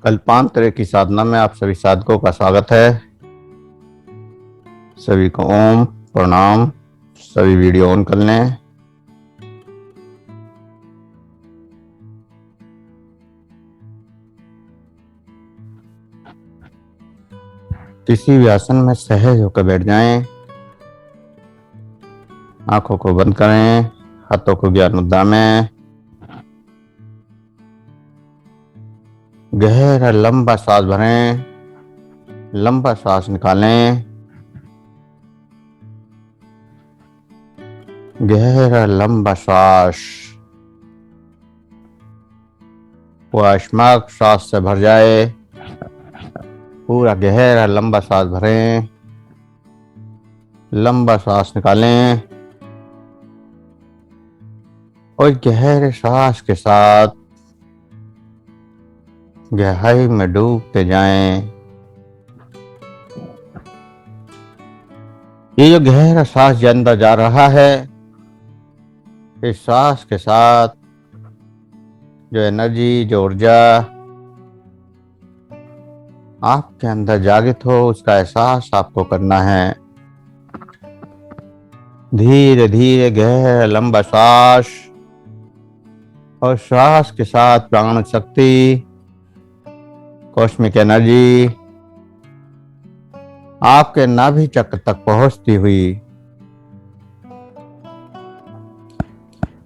कल्पांतरे की साधना में आप सभी साधकों का स्वागत है। सभी को ओम प्रणाम। सभी वीडियो ऑन कर लें। किसी भी आसन में सहज होकर बैठ जाएं। आंखों को बंद करें। हाथों को ज्ञान मुद्रा में गहरा लंबा सांस भरें। लंबा सांस निकालें। गहरा लंबा सांस पूरा श्वास सांस से भर जाए। पूरा गहरा लंबा सांस भरें। लंबा सांस निकालें और गहरे सांस के साथ गहराई में डूबते जाएं। ये जो गहरा सांस जो अंदर जा रहा है, इस सांस के साथ जो एनर्जी, जो ऊर्जा आपके अंदर जागृत हो, उसका एहसास आपको करना है। धीरे धीरे गहरा लंबा सांस और श्वास के साथ प्राण शक्ति, कॉस्मिक एनर्जी आपके नाभि चक्र तक पहुंचती हुई,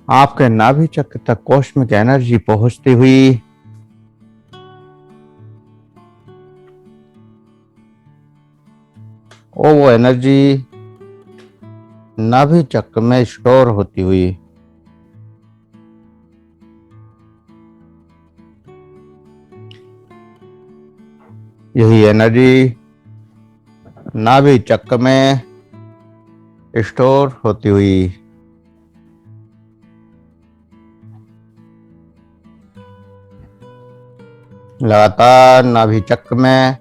आपके नाभि चक्र तक कॉस्मिक एनर्जी पहुंचती हुई और वो एनर्जी नाभि चक्र में स्टोर होती हुई यही एनर्जी नाभि चक्र में स्टोर होती हुई लगातार नाभि चक्र में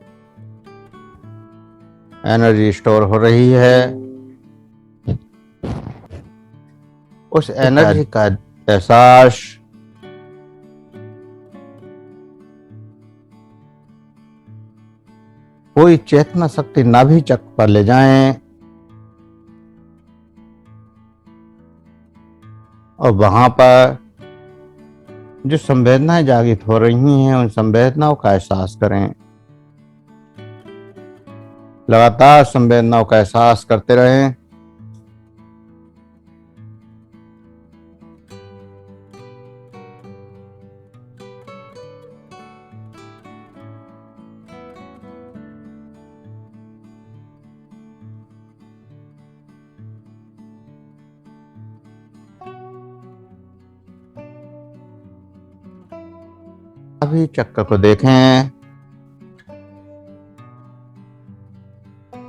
एनर्जी स्टोर हो रही है। उस एनर्जी का एहसास कोई चेतना शक्ति नाभि चक्र पर ले जाएं और वहां पर जो संवेदनाएं जागृत हो रही हैं, उन संवेदनाओं का एहसास करें। लगातार संवेदनाओं का एहसास करते रहें। नाभि चक्र को देखें,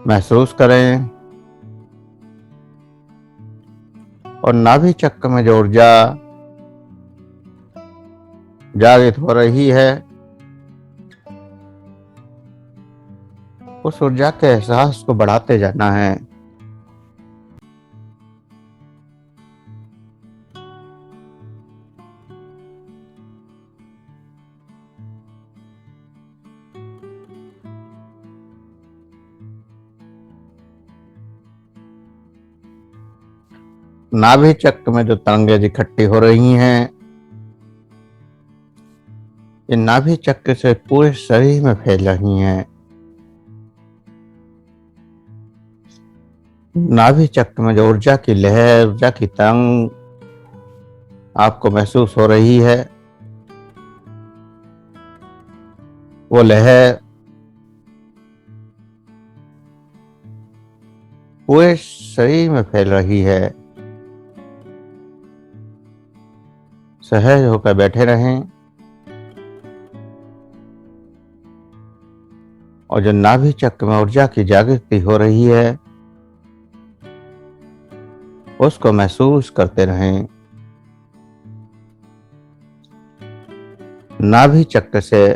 महसूस करें और नाभि चक्र में जो ऊर्जा जागृत हो रही है, उस ऊर्जा के एहसास को बढ़ाते जाना है। नाभि चक्र में जो तरंगें इकट्ठी हो रही हैं, ये नाभि चक्र से पूरे शरीर में फैल रही हैं। नाभि चक्र में जो ऊर्जा की लहर, ऊर्जा की तरंग आपको महसूस हो रही है, वो लहर पूरे शरीर में फैल रही है। सहज होकर बैठे रहें और जो नाभि चक्र में ऊर्जा की जागृति हो रही है, उसको महसूस करते रहें। नाभि चक्र से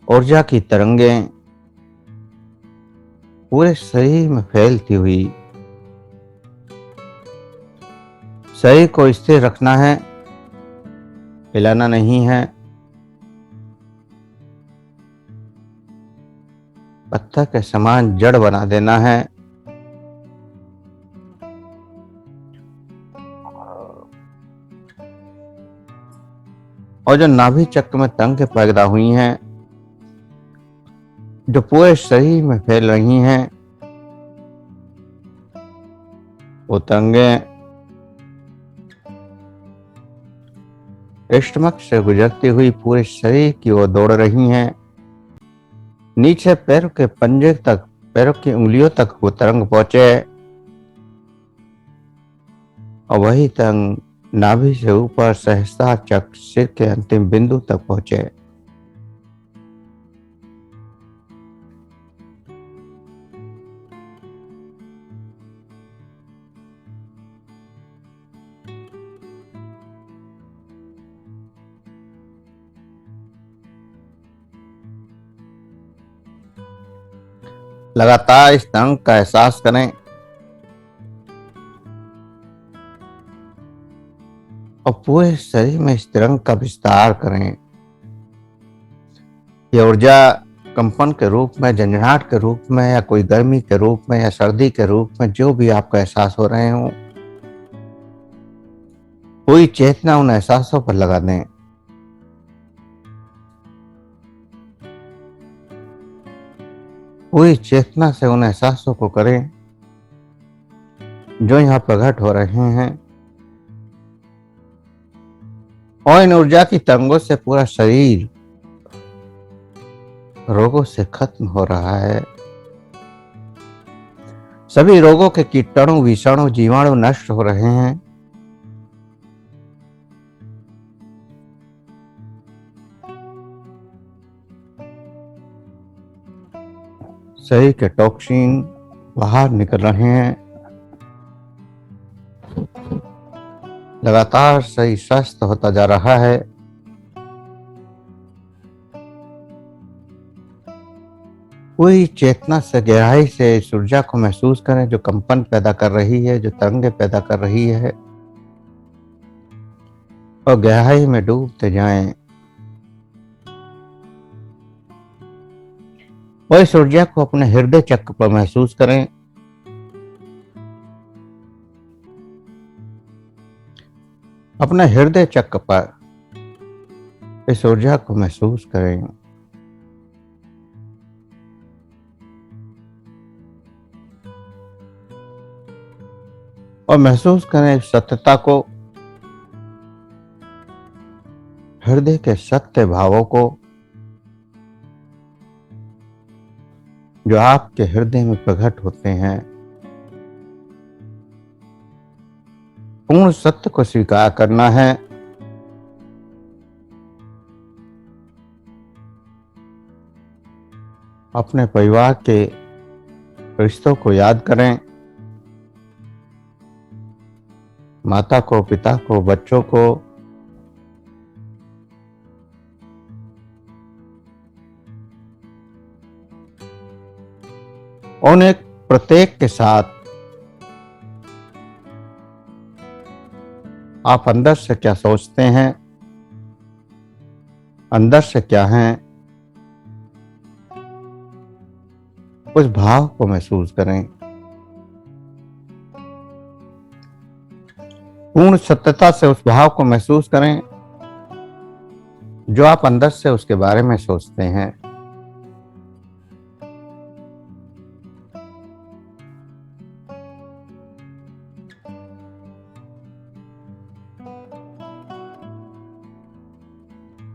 ऊर्जा की तरंगें पूरे शरीर में फैलती हुई, शरीर को स्थिर रखना है, हिलाना नहीं है। पत्थर के समान जड़ बना देना है। और जो नाभि चक्र में तंगे पैदा हुई हैं, जो पूरे शरीर में फैल रही हैं, वो तंगे स्टमक से गुजरती हुई पूरे शरीर की ओर दौड़ रही हैं। नीचे पैरों के पंजे तक, पैरों की उंगलियों तक वो तरंग पहुंचे और वही तरंग नाभि से ऊपर सहस्त्र चक्र सिर के अंतिम बिंदु तक पहुंचे। लगातार इस तरंग का एहसास करें और पूरे शरीर में इस तरंग का विस्तार करें। ये ऊर्जा कंपन के रूप में, झंझनाहट के रूप में, या कोई गर्मी के रूप में, या सर्दी के रूप में, जो भी आपका एहसास हो रहे हो, पूरी चेतना उन एहसासों पर लगा दें। पूरी चेतना से उन एहसासों को करें जो यहाँ प्रकट हो रहे हैं, और इन ऊर्जा की तरंगों से पूरा शरीर रोगों से खत्म हो रहा है। सभी रोगों के कीटाणु, विषाणु, जीवाणु नष्ट हो रहे हैं। शरीर के टॉक्सिन बाहर निकल रहे हैं। लगातार शरीर स्वस्थ होता जा रहा है। पूरी चेतना से, गहराई से इस ऊर्जा को महसूस करें जो कंपन पैदा कर रही है, जो तरंगे पैदा कर रही है, और गहराई में डूबते जाएं। और इस ऊर्जा को अपने हृदय चक्र पर महसूस करें। अपने हृदय चक्र पर इस ऊर्जा को महसूस करें। और महसूस करें सत्यता को, हृदय के सत्य भावों को जो आपके हृदय में प्रकट होते हैं। पूर्ण सत्य को स्वीकार करना है। अपने परिवार के रिश्तों को याद करें। माता को, पिता को, बच्चों को, उन एक प्रत्येक के साथ आप अंदर से क्या सोचते हैं, अंदर से क्या हैं, उस भाव को महसूस करें। पूर्ण सत्यता से उस भाव को महसूस करें जो आप अंदर से उसके बारे में सोचते हैं।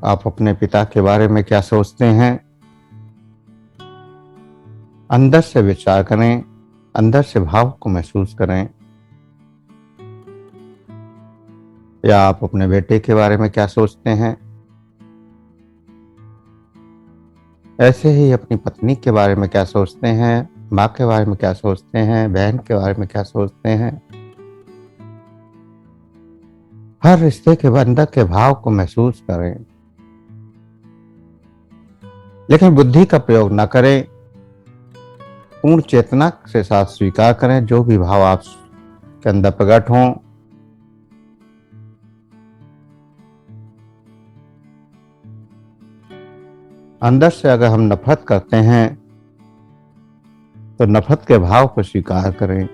आप अपने पिता के बारे में क्या सोचते हैं, अंदर से विचार करें, अंदर से भाव को महसूस करें। या आप अपने बेटे के बारे में क्या सोचते हैं, ऐसे ही अपनी पत्नी के बारे में क्या सोचते हैं, माँ के बारे में क्या सोचते हैं, बहन के बारे में क्या सोचते हैं। हर रिश्ते के अंदर के भाव को महसूस करें, लेकिन बुद्धि का प्रयोग न करें। पूर्ण चेतना के साथ स्वीकार करें जो भी भाव आप के अंदर प्रकट हों। अंदर से अगर हम नफरत करते हैं तो नफरत के भाव को स्वीकार करें।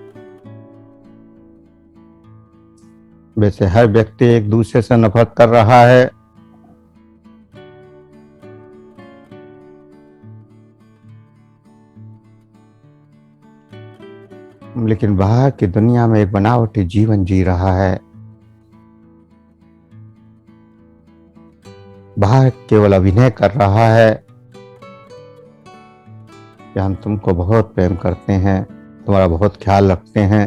वैसे हर व्यक्ति एक दूसरे से नफरत कर रहा है, लेकिन बाहर की दुनिया में एक बनावटी जीवन जी रहा है। बाहर केवल अभिनय कर रहा है कि हम तुमको बहुत प्रेम करते हैं, तुम्हारा बहुत ख्याल रखते हैं,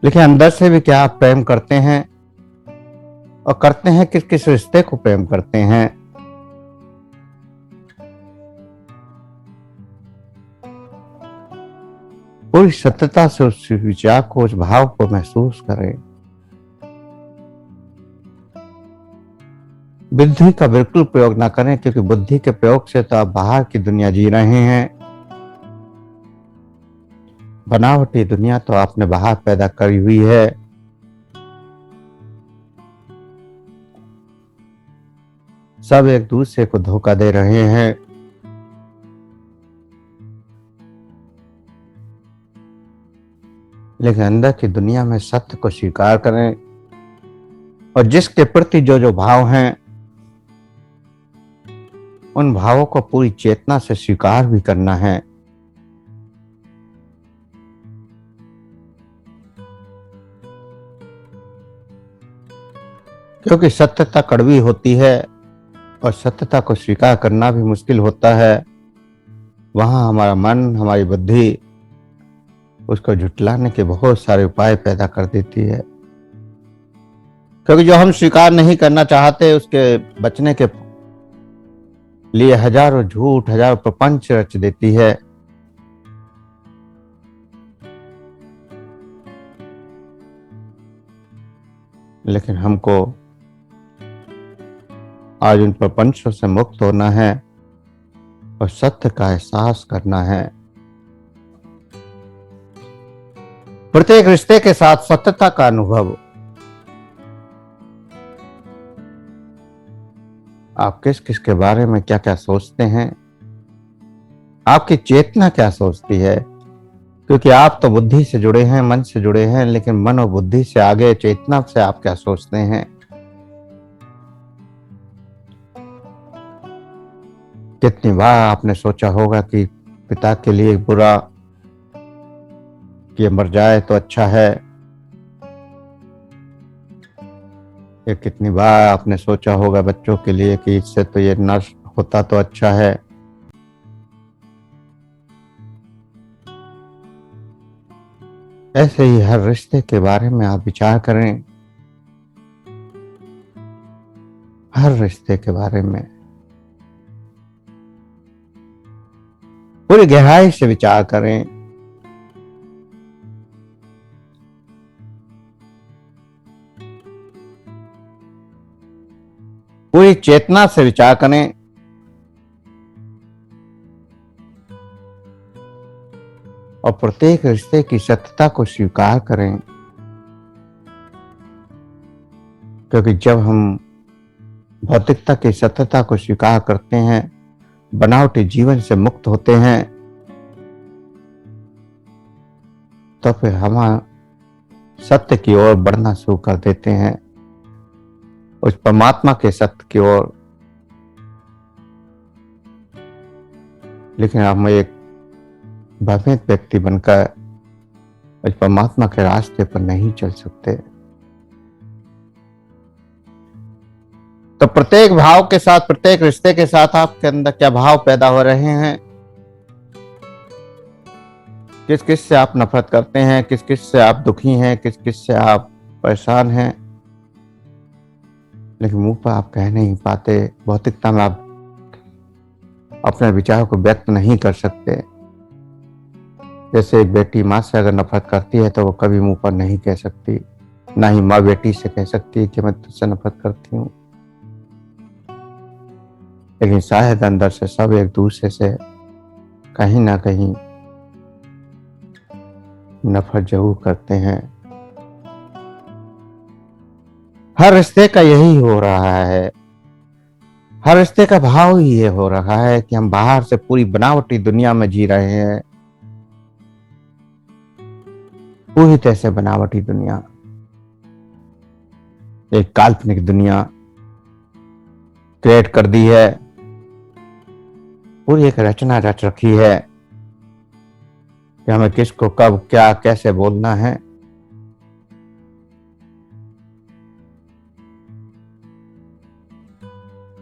लेकिन अंदर से भी क्या आप प्रेम करते हैं? और करते हैं किस किस रिश्ते को प्रेम करते हैं? पूरी सत्यता से उस विचार को, उस भाव को महसूस करें। बुद्धि का बिल्कुल प्रयोग ना करें, क्योंकि बुद्धि के प्रयोग से तो आप बाहर की दुनिया जी रहे हैं। बनावटी दुनिया तो आपने बाहर पैदा करी हुई है। सब एक दूसरे को धोखा दे रहे हैं। लेकिन अंदर की दुनिया में सत्य को स्वीकार करें, और जिसके प्रति जो जो भाव हैं, उन भावों को पूरी चेतना से स्वीकार भी करना है। क्योंकि सत्यता कड़वी होती है और सत्यता को स्वीकार करना भी मुश्किल होता है। वहां हमारा मन, हमारी बुद्धि उसको झुटलाने के बहुत सारे उपाय पैदा कर देती है। क्योंकि जो हम स्वीकार नहीं करना चाहते, उसके बचने के लिए हजारों झूठ, हजारों प्रपंच रच देती है। लेकिन हमको आज उन प्रपंचों से मुक्त होना है और सत्य का एहसास करना है। प्रत्येक रिश्ते के साथ सत्यता का अनुभव। आप किस किस के बारे में क्या क्या सोचते हैं, आपकी चेतना क्या सोचती है? क्योंकि आप तो बुद्धि से जुड़े हैं, मन से जुड़े हैं, लेकिन मन और बुद्धि से आगे चेतना से आप क्या सोचते हैं? कितनी बार आपने सोचा होगा कि पिता के लिए बुरा, कि मर जाए तो अच्छा है। ये कितनी बार आपने सोचा होगा बच्चों के लिए कि इससे तो ये नष्ट होता तो अच्छा है। ऐसे ही हर रिश्ते के बारे में आप विचार करें, हर रिश्ते के बारे में पूरी गहराई से विचार करें। पूरी चेतना से विचार करें। और प्रत्येक रिश्ते की सत्यता को स्वीकार करें। क्योंकि जब हम भौतिकता की सत्यता को स्वीकार करते हैं, बनावटी जीवन से मुक्त होते हैं, तो फिर हम सत्य की ओर बढ़ना शुरू कर देते हैं, उस परमात्मा के सत्य की ओर। लेकिन हम एक भ्रमित व्यक्ति बनकर उस परमात्मा के रास्ते पर नहीं चल सकते। तो प्रत्येक भाव के साथ, प्रत्येक रिश्ते के साथ आपके अंदर क्या भाव पैदा हो रहे हैं? किस किस से आप नफरत करते हैं, किस किस से आप दुखी हैं, किस किस से आप परेशान हैं, लेकिन मुंह पर आप कह नहीं पाते। भौतिकता में आप अपने विचारों को व्यक्त नहीं कर सकते। जैसे एक बेटी माँ से अगर नफरत करती है तो वो कभी मुंह पर नहीं कह सकती, ना ही माँ बेटी से कह सकती है कि मैं तुझसे नफरत करती हूँ। लेकिन शायद अंदर से सब एक दूसरे से कहीं ना कहीं नफरत जरूर करते हैं। हर रिश्ते का यही हो रहा है। हर रिश्ते का भाव ही ये हो रहा है कि हम बाहर से पूरी बनावटी दुनिया में जी रहे हैं, पूरी तरह से बनावटी दुनिया, एक काल्पनिक दुनिया क्रिएट कर दी है, पूरी एक रचना रच रखी है कि हमें किसको कब क्या कैसे बोलना है।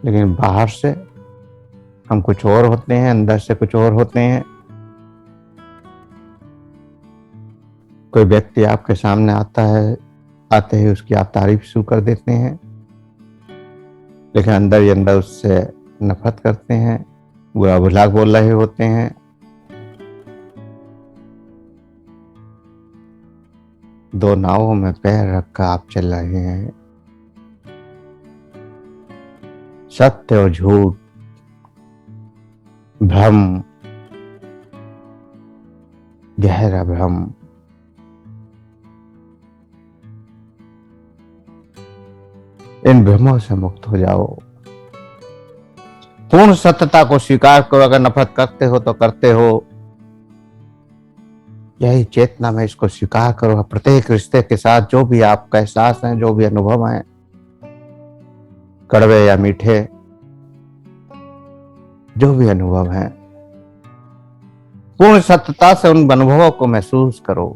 लेकिन बाहर से हम कुछ और होते हैं, अंदर से कुछ और होते हैं। कोई व्यक्ति आपके सामने आता है, आते ही उसकी आप तारीफ शुरू कर देते हैं, लेकिन अंदर ही अंदर उससे नफरत करते हैं, बुरा भला बोल रहे होते हैं। दो नावों में पैर रखकर आप चल रहे हैं, सत्य और झूठ, भ्रम, गहरा भ्रम। इन भ्रमों से मुक्त हो जाओ, पूर्ण सत्यता को स्वीकार करो। अगर नफरत करते हो तो करते हो, यही चेतना में इसको स्वीकार करो। प्रत्येक रिश्ते के साथ जो भी आपका एहसास है, जो भी अनुभव है, कड़वे या मीठे, जो भी अनुभव है, पूर्ण सत्यता से उन अनुभवों को महसूस करो।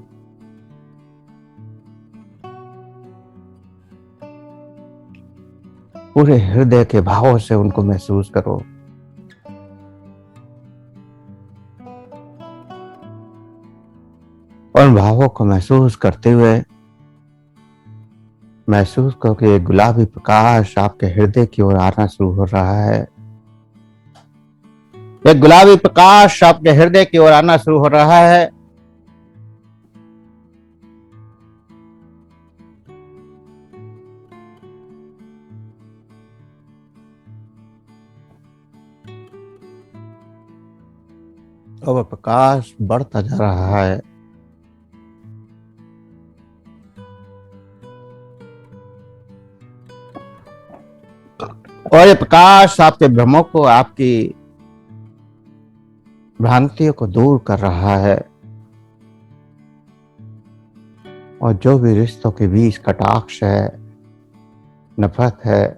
पूरे हृदय के भावों से उनको महसूस करो। और भावों को महसूस करते हुए महसूस करो कि एक गुलाबी प्रकाश आपके हृदय की ओर आना शुरू हो रहा है। एक गुलाबी प्रकाश आपके हृदय की ओर आना शुरू हो रहा है। और वह प्रकाश बढ़ता जा रहा है। और ये प्रकाश आपके भ्रमों को, आपकी भ्रांतियों को दूर कर रहा है। और जो भी रिश्तों के बीच कटाक्ष है, नफरत है,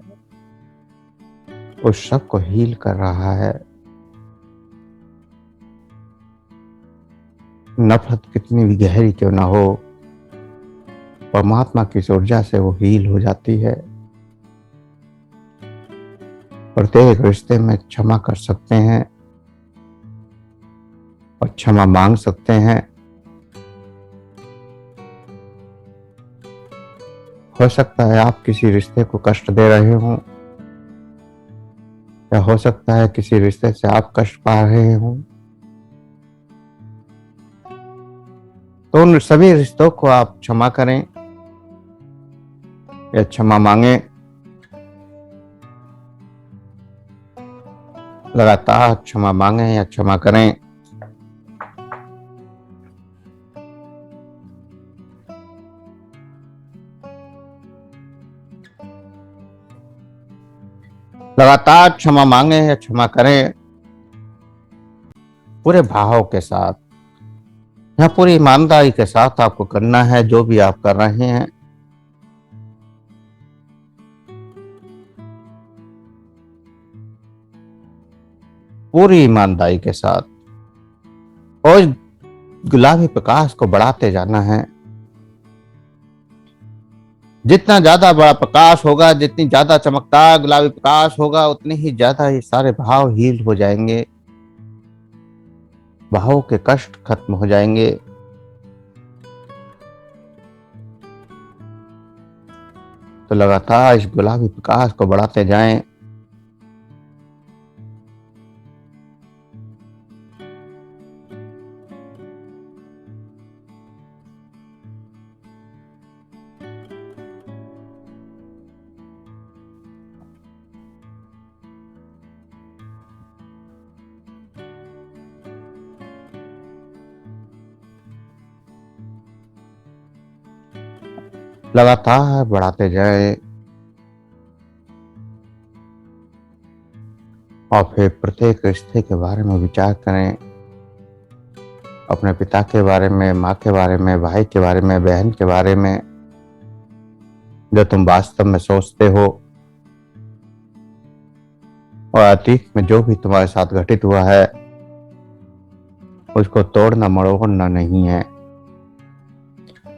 उस सब को हील कर रहा है। नफरत कितनी भी गहरी क्यों ना हो, परमात्मा की ऊर्जा से वो हील हो जाती है। प्रत्येक रिश्ते में क्षमा कर सकते हैं और क्षमा मांग सकते हैं। हो सकता है आप किसी रिश्ते को कष्ट दे रहे हों, या हो सकता है किसी रिश्ते से आप कष्ट पा रहे हों। तो उन सभी रिश्तों को आप क्षमा करें या क्षमा मांगें। लगातार क्षमा मांगें या क्षमा करें। लगातार क्षमा मांगें या क्षमा करें, पूरे भाव के साथ या पूरी ईमानदारी के साथ आपको करना है। जो भी आप कर रहे हैं, पूरी ईमानदारी के साथ, और गुलाबी प्रकाश को बढ़ाते जाना है। जितना ज्यादा बड़ा प्रकाश होगा, जितनी ज्यादा चमकदार गुलाबी प्रकाश होगा, उतने ही ज्यादा ये सारे भाव हील हो जाएंगे, भावों के कष्ट खत्म हो जाएंगे। तो लगातार इस गुलाबी प्रकाश को बढ़ाते जाएं। लगातार बढ़ाते जाएं। और फिर प्रत्येक रिश्ते के बारे में विचार करें, अपने पिता के बारे में, माँ के बारे में, भाई के बारे में, बहन के बारे में, जो तुम वास्तव में सोचते हो। और अतीत में जो भी तुम्हारे साथ घटित हुआ है उसको तोड़ना मरोड़ना नहीं है।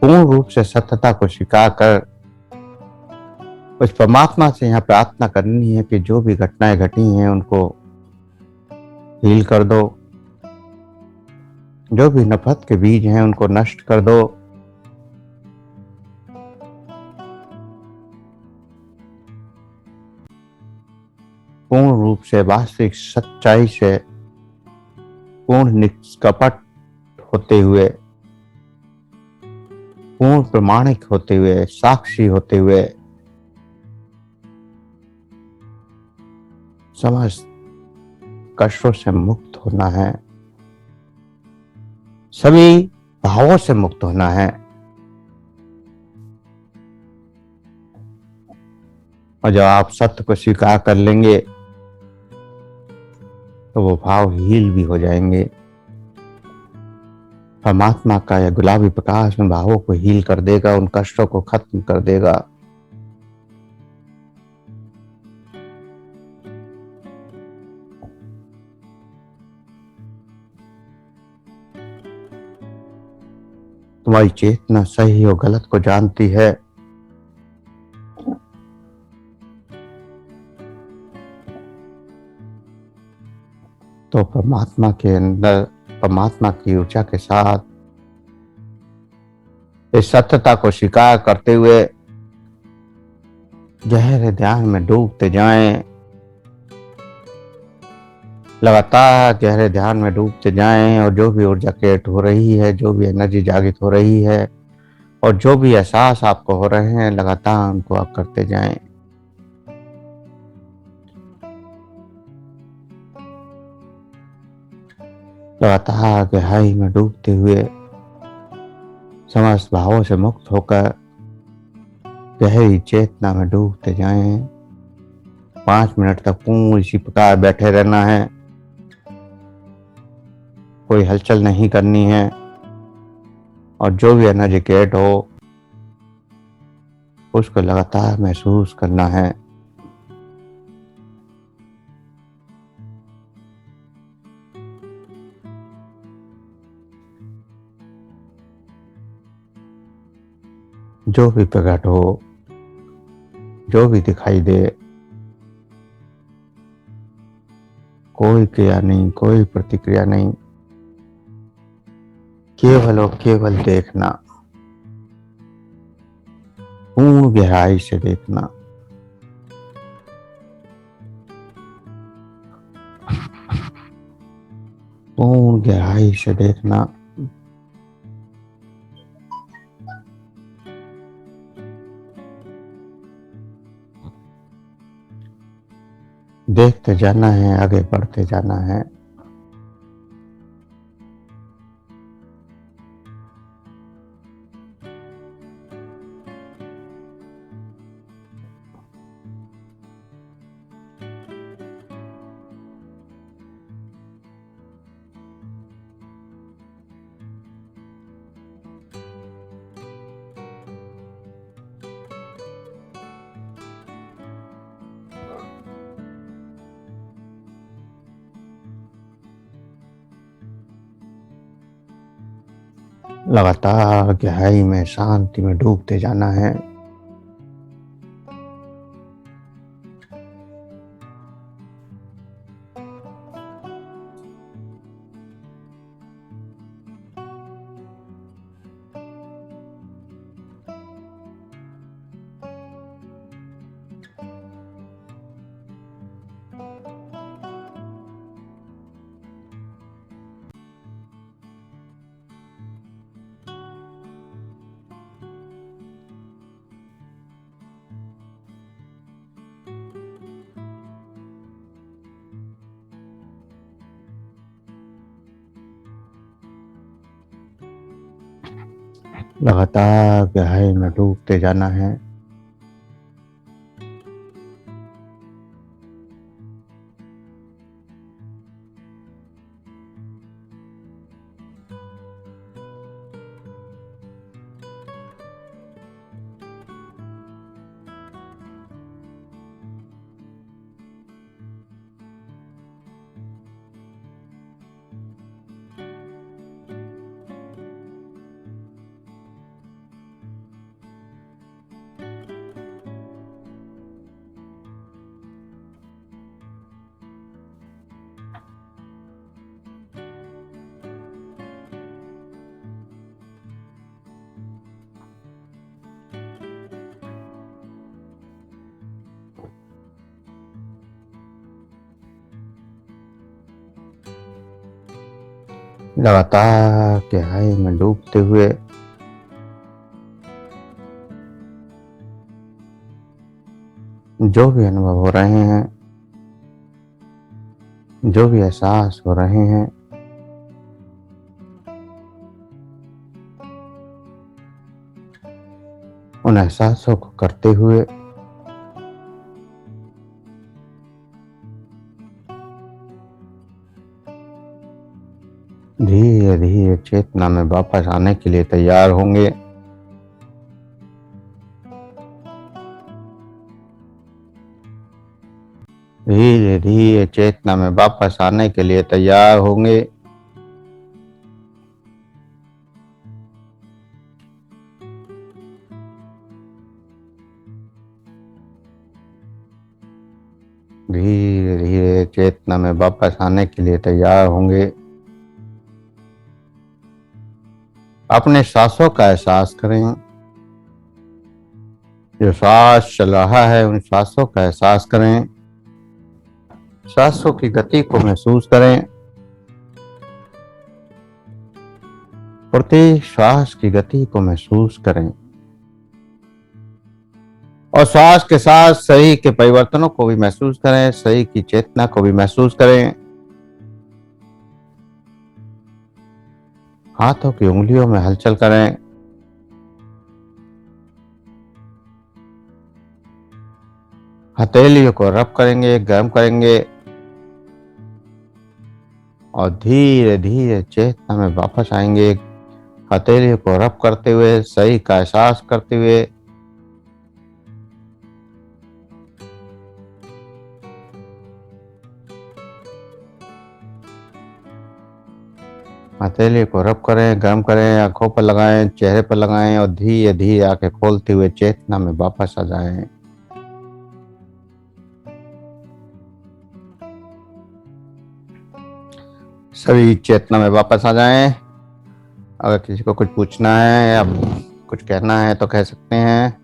पूर्ण रूप से सत्यता को स्वीकार कर उस परमात्मा से यहाँ प्रार्थना करनी है कि जो भी घटनाएं घटी हैं उनको हील कर दो, जो भी नफरत के बीज हैं उनको नष्ट कर दो। पूर्ण रूप से वास्तविक सच्चाई से पूर्ण निष्कपट होते हुए, पूर्ण प्रमाणिक होते हुए, साक्षी होते हुए समस्त कष्टों से मुक्त होना है, सभी भावों से मुक्त होना है। और जब आप सत्य को स्वीकार कर लेंगे तो वो भाव हील भी हो जाएंगे। परमात्मा का यह गुलाबी प्रकाश उन भावों को हील कर देगा, उन कष्टों को खत्म कर देगा। तुम्हारी चेतना सही और गलत को जानती है। तो परमात्मा के अंदर, परमात्मा की ऊर्जा के साथ इस सत्यता को स्वीकार करते हुए गहरे ध्यान में डूबते जाएं। लगातार गहरे ध्यान में डूबते जाएं और जो भी ऊर्जा क्रिएट हो रही है, जो भी एनर्जी जागृत हो रही है और जो भी एहसास आपको हो रहे हैं, लगातार उनको आप करते जाएं। लगातार गहराई में डूबते हुए समस्त भावों से मुक्त होकर गहरी चेतना में डूबते जाएं। 5 मिनट तक पूर्ण इसी प्रकार बैठे रहना है, कोई हलचल नहीं करनी है और जो भी एनर्जी क्रिएट हो उसको लगातार महसूस करना है। जो भी प्रकट हो, जो भी दिखाई दे, कोई क्रिया नहीं, कोई प्रतिक्रिया नहीं, केवल और केवल देखना, पूर्ण गहराई से देखना। पूर्ण गहराई से देखना। देखते जाना है, आगे बढ़ते जाना है। लगातार गहराई में शांति में डूबते जाना है। लगातार गहराई में डूबते जाना है। लगातार गहराई में डूबते हुए जो भी अनुभव हो रहे हैं, जो भी एहसास हो रहे हैं, उन एहसासों को करते हुए धीरे धीरे चेतना में वापस आने के लिए तैयार होंगे। धीरे धीरे चेतना में वापस आने के लिए तैयार होंगे। धीरे धीरे चेतना में वापस आने के लिए तैयार होंगे। अपने सांसों का एहसास करें। जो सांस चल रहा है उन सांसों का एहसास करें। सांसों की गति को महसूस करें। प्रत्येक श्वास की गति को महसूस करें और श्वास के साथ शरीर के परिवर्तनों को भी महसूस करें, शरीर की चेतना को भी महसूस करें। हाथों की उंगलियों में हलचल करें। हथेलियों को रब करेंगे, गर्म करेंगे और धीरे धीरे चेतना में वापस आएंगे। हथेलियों को रब करते हुए, शरीर का एहसास करते हुए हथेली को रब करें, गर्म करें, आंखों पर लगाएं, चेहरे पर लगाएं और धीरे धीरे आंखें खोलते हुए चेतना में वापस आ जाएं। सभी चेतना में वापस आ जाएं। अगर किसी को कुछ पूछना है या कुछ कहना है तो कह सकते हैं।